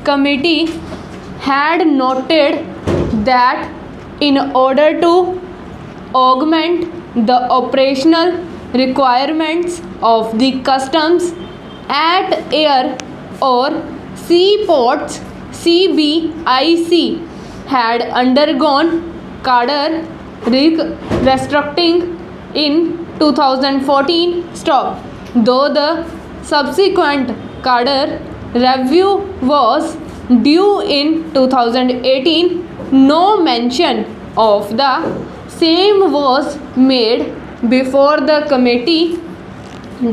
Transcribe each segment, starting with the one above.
committee had noted that in order to augment the operational requirements of the customs at air or seaports, CBIC had undergone cadre restructuring in 2014 stop. Though the subsequent cadre review was due in 2018, no mention of the same was made before the committee,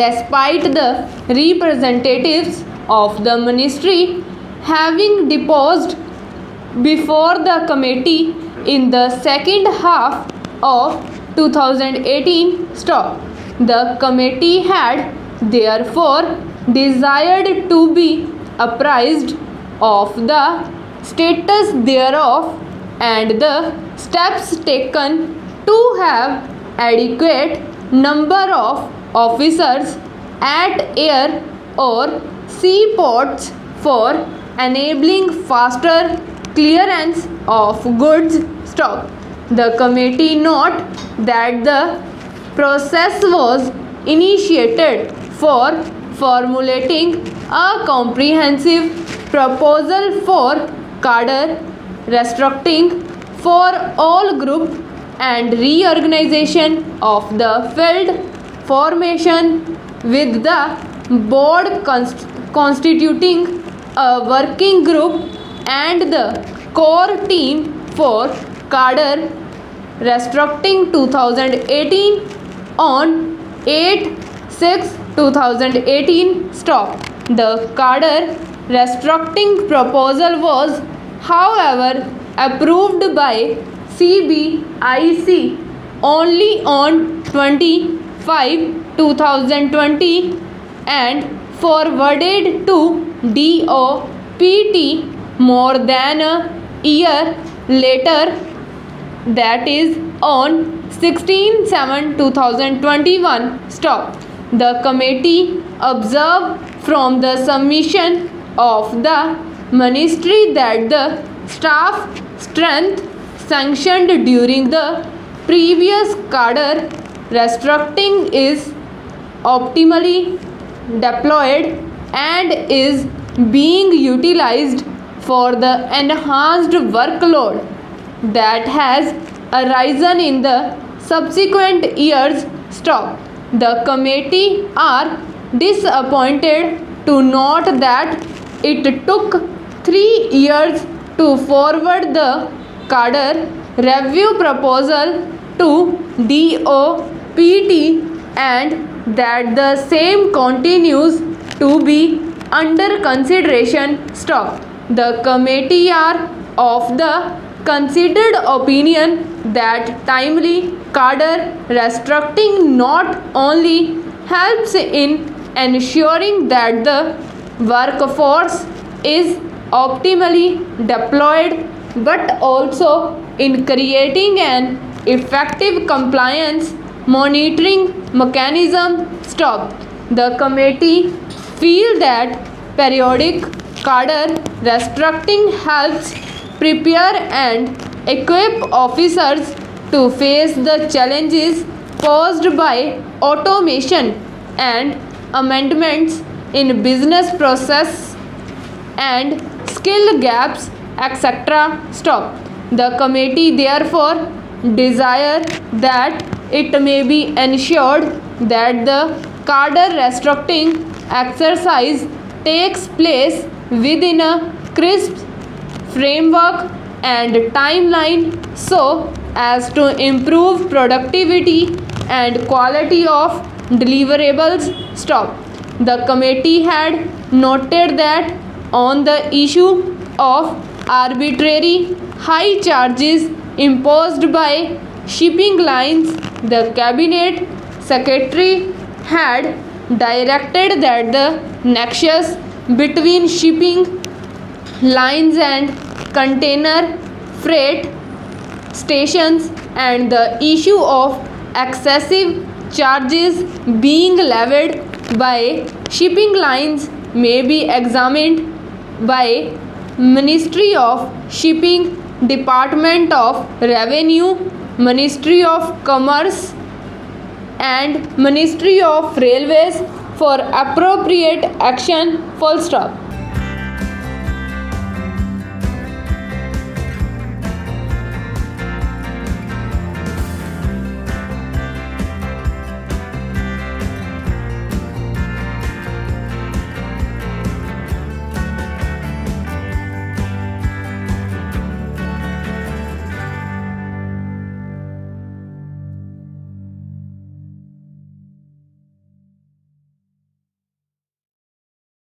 despite the representatives of the ministry having deposed before the committee in the second half of 2018 stop. The committee had therefore desired to be apprised of the status thereof and the steps taken to have adequate number of officers at air or seaports for enabling faster clearance of goods stock. The committee note that the process was initiated for formulating a comprehensive proposal for cadre restructuring for all group and reorganization of the field formation, with the board constituting a working group and the core team for cadre restructuring 2018 on 8/6/2018 stop. The cadre restructuring proposal was, however, approved by CBIC only on 25/2020 and forwarded to DOPT more than a year later, that is on 16/7/2021 stop. The committee observed from the submission of the ministry that the staff strength sanctioned during the previous cadre restructuring is optimally deployed and is being utilized for the enhanced workload that has arisen in the subsequent years stop. The committee are disappointed to note that it took 3 years to forward the cadre review proposal to DOPT and that the same continues to be under consideration stop. The committee are of the considered opinion that timely cadre restructuring not only helps in ensuring that the workforce is optimally deployed but also in creating an effective compliance monitoring mechanism stop. The committee feel that periodic cadre restructuring helps prepare and equip officers to face the challenges posed by automation and amendments in business process and skill gaps, etc. stop. The committee therefore desire that it may be ensured that the cadre restructuring exercise takes place within a crisp framework and timeline so as to improve productivity and quality of deliverables stop. The committee had noted that on the issue of arbitrary high charges imposed by shipping lines, the cabinet secretary had directed that the nexus between shipping lines and container freight stations and the issue of excessive charges being levied by shipping lines may be examined by Ministry of Shipping, Department of Revenue, Ministry of Commerce and Ministry of Railways for appropriate action. Full stop.